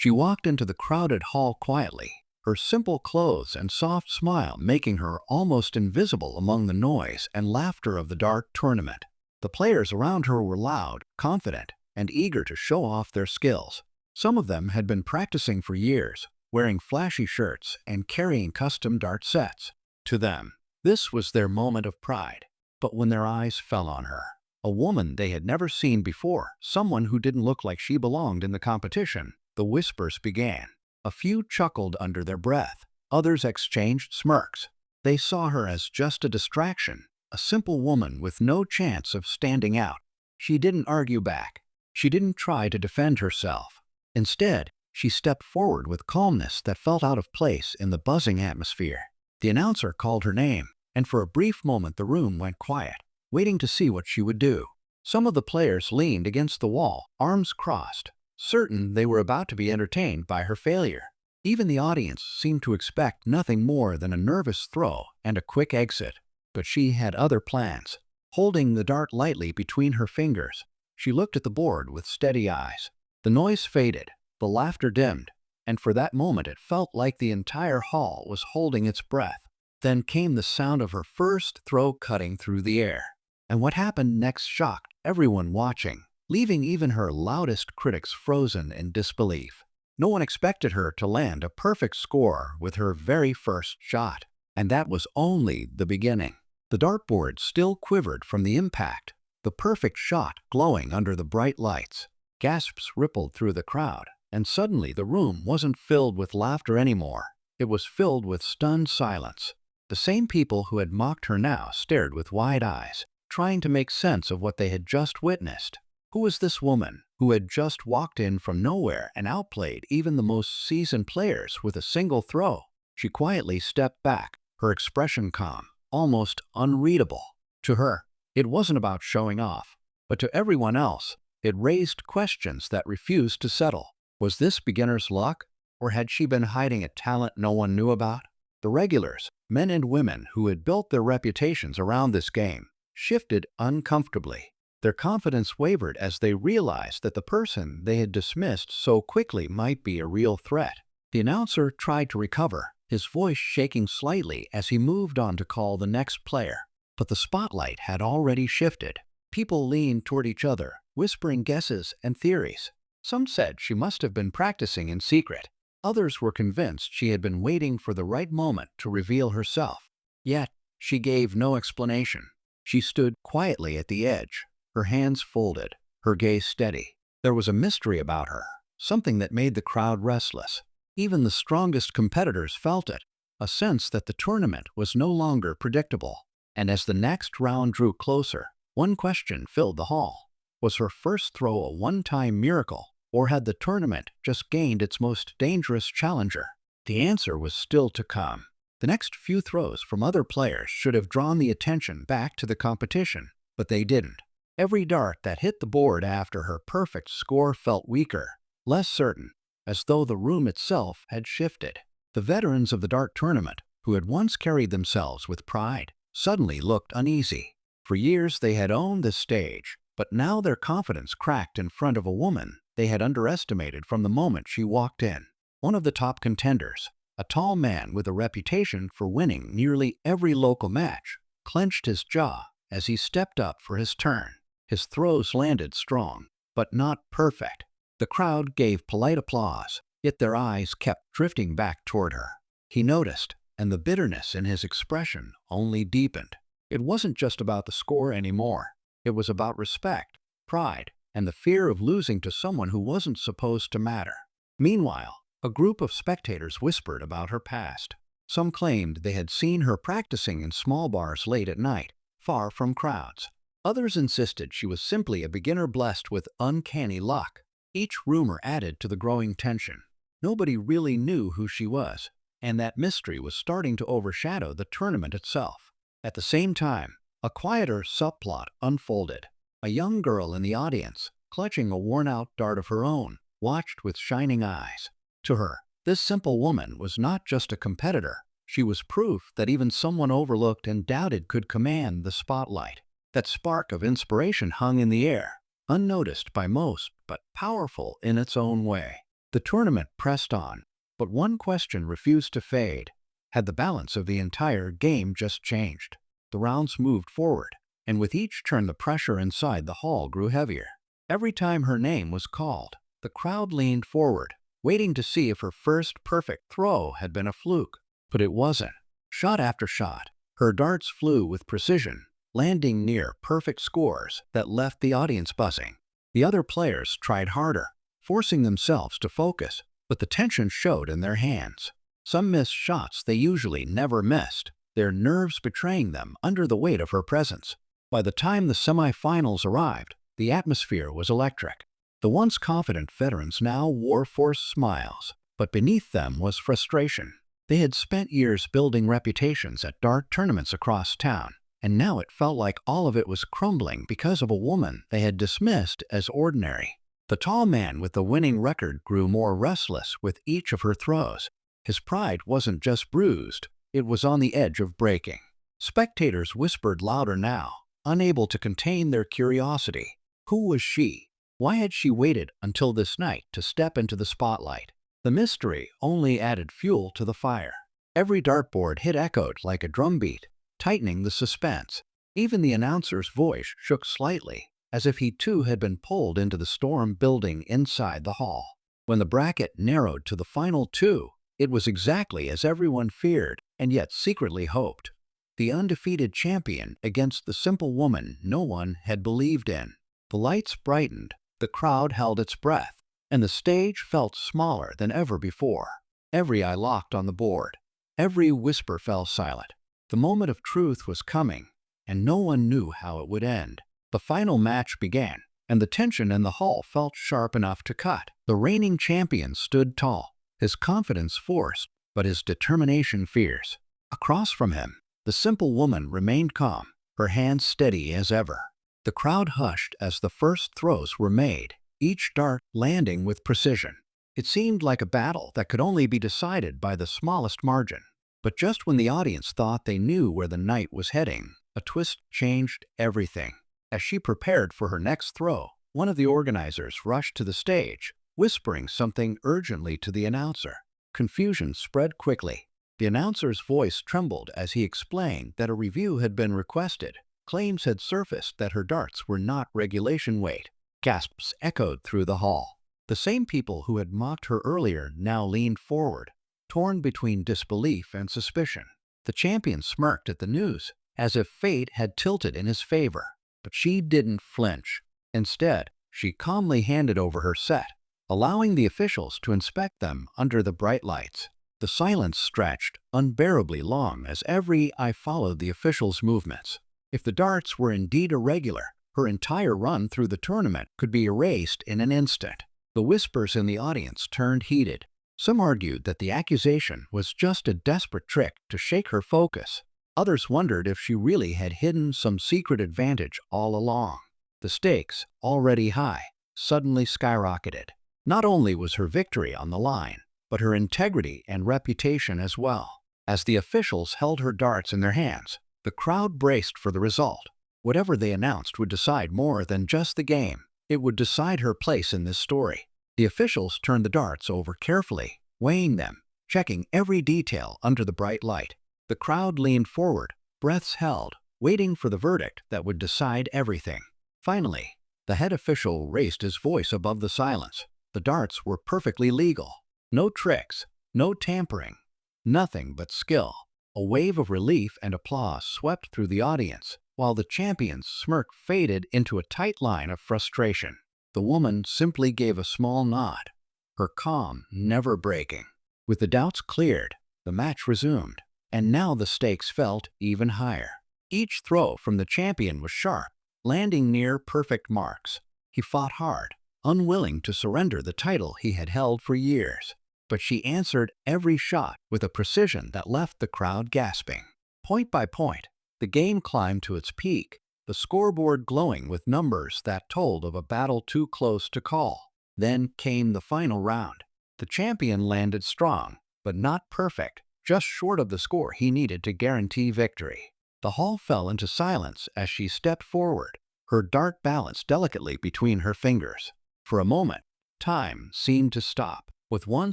She walked into the crowded hall quietly, her simple clothes and soft smile making her almost invisible among the noise and laughter of the dart tournament. The players around her were loud, confident, and eager to show off their skills. Some of them had been practicing for years, wearing flashy shirts and carrying custom dart sets. To them, this was their moment of pride. But when their eyes fell on her, a woman they had never seen before, someone who didn't look like she belonged in the competition, the whispers began. A few chuckled under their breath, others exchanged smirks. They saw her as just a distraction, a simple woman with no chance of standing out. She didn't argue back. She didn't try to defend herself. Instead, she stepped forward with calmness that felt out of place in the buzzing atmosphere. The announcer called her name, and for a brief moment the room went quiet, waiting to see what she would do. Some of the players leaned against the wall, arms crossed, certain they were about to be entertained by her failure. Even the audience seemed to expect nothing more than a nervous throw and a quick exit. But she had other plans. Holding the dart lightly between her fingers, she looked at the board with steady eyes. The noise faded, the laughter dimmed, and for that moment it felt like the entire hall was holding its breath. Then came the sound of her first throw cutting through the air. And what happened next shocked everyone watching, leaving even her loudest critics frozen in disbelief. No one expected her to land a perfect score with her very first shot. And that was only the beginning. The dartboard still quivered from the impact, the perfect shot glowing under the bright lights. Gasps rippled through the crowd, and suddenly the room wasn't filled with laughter anymore. It was filled with stunned silence. The same people who had mocked her now stared with wide eyes, trying to make sense of what they had just witnessed. Who was this woman who had just walked in from nowhere and outplayed even the most seasoned players with a single throw? She quietly stepped back, her expression calm, almost unreadable. To her, it wasn't about showing off, but to everyone else, it raised questions that refused to settle. Was this beginner's luck, or had she been hiding a talent no one knew about? The regulars, men and women who had built their reputations around this game, shifted uncomfortably. Their confidence wavered as they realized that the person they had dismissed so quickly might be a real threat. The announcer tried to recover, his voice shaking slightly as he moved on to call the next player. But the spotlight had already shifted. People leaned toward each other, whispering guesses and theories. Some said she must have been practicing in secret. Others were convinced she had been waiting for the right moment to reveal herself. Yet, she gave no explanation. She stood quietly at the edge, her hands folded, her gaze steady. There was a mystery about her, something that made the crowd restless. Even the strongest competitors felt it, a sense that the tournament was no longer predictable. And as the next round drew closer, one question filled the hall. Was her first throw a one-time miracle, or had the tournament just gained its most dangerous challenger? The answer was still to come. The next few throws from other players should have drawn the attention back to the competition, but they didn't. Every dart that hit the board after her perfect score felt weaker, less certain, as though the room itself had shifted. The veterans of the dart tournament, who had once carried themselves with pride, suddenly looked uneasy. For years they had owned this stage, but now their confidence cracked in front of a woman they had underestimated from the moment she walked in. One of the top contenders, a tall man with a reputation for winning nearly every local match, clenched his jaw as he stepped up for his turn. His throws landed strong, but not perfect. The crowd gave polite applause, yet their eyes kept drifting back toward her. He noticed, and the bitterness in his expression only deepened. It wasn't just about the score anymore. It was about respect, pride, and the fear of losing to someone who wasn't supposed to matter. Meanwhile, a group of spectators whispered about her past. Some claimed they had seen her practicing in small bars late at night, far from crowds. Others insisted she was simply a beginner blessed with uncanny luck. Each rumor added to the growing tension. Nobody really knew who she was, and that mystery was starting to overshadow the tournament itself. At the same time, a quieter subplot unfolded. A young girl in the audience, clutching a worn-out dart of her own, watched with shining eyes. To her, this simple woman was not just a competitor. She was proof that even someone overlooked and doubted could command the spotlight. That spark of inspiration hung in the air, unnoticed by most, but powerful in its own way. The tournament pressed on, but one question refused to fade. Had the balance of the entire game just changed? The rounds moved forward, and with each turn the pressure inside the hall grew heavier. Every time her name was called, the crowd leaned forward, waiting to see if her first perfect throw had been a fluke. But it wasn't. Shot after shot, her darts flew with precision, landing near perfect scores that left the audience buzzing. The other players tried harder, forcing themselves to focus, but the tension showed in their hands. Some missed shots they usually never missed, their nerves betraying them under the weight of her presence. By the time the semifinals arrived, the atmosphere was electric. The once confident veterans now wore forced smiles, but beneath them was frustration. They had spent years building reputations at dart tournaments across town, and now it felt like all of it was crumbling because of a woman they had dismissed as ordinary. The tall man with the winning record grew more restless with each of her throws. His pride wasn't just bruised, it was on the edge of breaking. Spectators whispered louder now, unable to contain their curiosity. Who was she? Why had she waited until this night to step into the spotlight? The mystery only added fuel to the fire. Every dartboard hit echoed like a drumbeat, tightening the suspense. Even the announcer's voice shook slightly, as if he too had been pulled into the storm building inside the hall. When the bracket narrowed to the final two, it was exactly as everyone feared and yet secretly hoped. The undefeated champion against the simple woman no one had believed in. The lights brightened, the crowd held its breath, and the stage felt smaller than ever before. Every eye locked on the board. Every whisper fell silent. The moment of truth was coming, and no one knew how it would end. The final match began, and the tension in the hall felt sharp enough to cut. The reigning champion stood tall, his confidence forced, but his determination fierce. Across from him, the simple woman remained calm, her hands steady as ever. The crowd hushed as the first throws were made, each dart landing with precision. It seemed like a battle that could only be decided by the smallest margin. But just when the audience thought they knew where the night was heading, a twist changed everything. As she prepared for her next throw, one of the organizers rushed to the stage, whispering something urgently to the announcer. Confusion spread quickly. The announcer's voice trembled as he explained that a review had been requested. Claims had surfaced that her darts were not regulation weight. Gasps echoed through the hall. The same people who had mocked her earlier now leaned forward, torn between disbelief and suspicion. The champion smirked at the news, as if fate had tilted in his favor. But she didn't flinch. Instead, she calmly handed over her set, allowing the officials to inspect them under the bright lights. The silence stretched unbearably long as every eye followed the officials' movements. If the darts were indeed irregular, her entire run through the tournament could be erased in an instant. The whispers in the audience turned heated. Some argued that the accusation was just a desperate trick to shake her focus. Others wondered if she really had hidden some secret advantage all along. The stakes, already high, suddenly skyrocketed. Not only was her victory on the line, but her integrity and reputation as well. As the officials held her darts in their hands, the crowd braced for the result. Whatever they announced would decide more than just the game. It would decide her place in this story. The officials turned the darts over carefully, weighing them, checking every detail under the bright light. The crowd leaned forward, breaths held, waiting for the verdict that would decide everything. Finally, the head official raised his voice above the silence. The darts were perfectly legal. No tricks, no tampering, nothing but skill. A wave of relief and applause swept through the audience, while the champion's smirk faded into a tight line of frustration. The woman simply gave a small nod, her calm never breaking. With the doubts cleared, the match resumed, and now the stakes felt even higher. Each throw from the champion was sharp, landing near perfect marks. He fought hard, unwilling to surrender the title he had held for years. But she answered every shot with a precision that left the crowd gasping. Point by point, the game climbed to its peak, the scoreboard glowing with numbers that told of a battle too close to call. Then came the final round. The champion landed strong, but not perfect, just short of the score he needed to guarantee victory. The hall fell into silence as she stepped forward, her dart balanced delicately between her fingers. For a moment, time seemed to stop. With one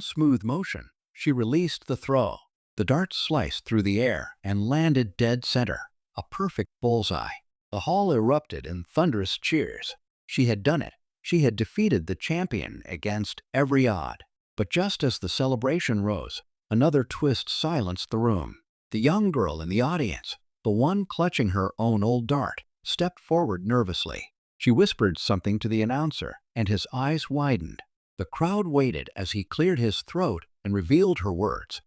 smooth motion, she released the throw. The dart sliced through the air and landed dead center, a perfect bullseye. The hall erupted in thunderous cheers. She had done it. She had defeated the champion against every odd. But just as the celebration rose, another twist silenced the room. The young girl in the audience, the one clutching her own old dart, stepped forward nervously. She whispered something to the announcer, and his eyes widened. The crowd waited as he cleared his throat and revealed her words.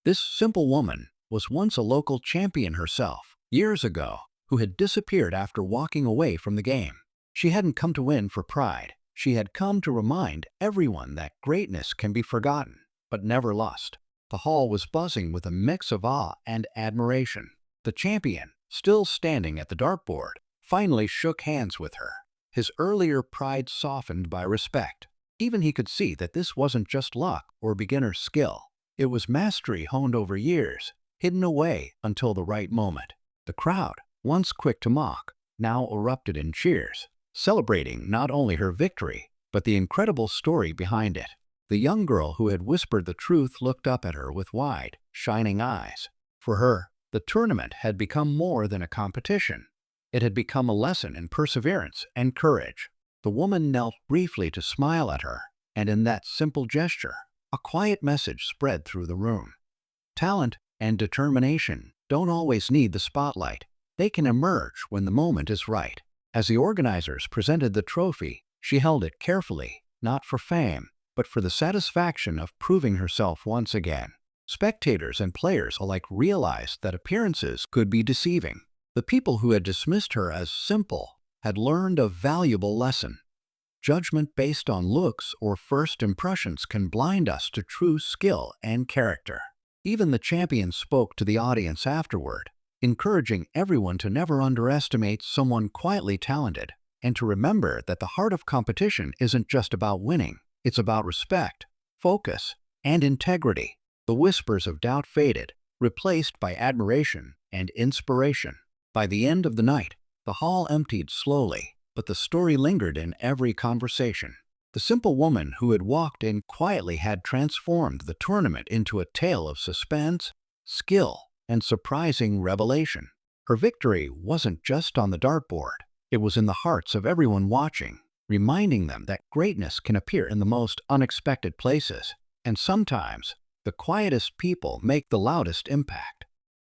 This simple woman was once a local champion herself, years ago, who had disappeared after walking away from the game. She hadn't come to win for pride. She had come to remind everyone that greatness can be forgotten, but never lost. The hall was buzzing with a mix of awe and admiration. The champion, still standing at the dartboard, finally shook hands with her. His earlier pride softened by respect. Even he could see that this wasn't just luck or beginner skill. It was mastery honed over years, hidden away until the right moment. The crowd, once quick to mock, now erupted in cheers, celebrating not only her victory, but the incredible story behind it. The young girl who had whispered the truth looked up at her with wide, shining eyes. For her, the tournament had become more than a competition. It had become a lesson in perseverance and courage. The woman knelt briefly to smile at her, and in that simple gesture, a quiet message spread through the room. Talent and determination don't always need the spotlight. They can emerge when the moment is right. As the organizers presented the trophy, she held it carefully, not for fame, but for the satisfaction of proving herself once again. Spectators and players alike realized that appearances could be deceiving. The people who had dismissed her as simple had learned a valuable lesson. Judgment based on looks or first impressions can blind us to true skill and character. Even the champion spoke to the audience afterward, encouraging everyone to never underestimate someone quietly talented, and to remember that the heart of competition isn't just about winning, it's about respect, focus, and integrity. The whispers of doubt faded, replaced by admiration and inspiration. By the end of the night, the hall emptied slowly, but the story lingered in every conversation. The simple woman who had walked in quietly had transformed the tournament into a tale of suspense, skill, and surprising revelation. Her victory wasn't just on the dartboard. It was in the hearts of everyone watching, reminding them that greatness can appear in the most unexpected places. And sometimes, the quietest people make the loudest impact.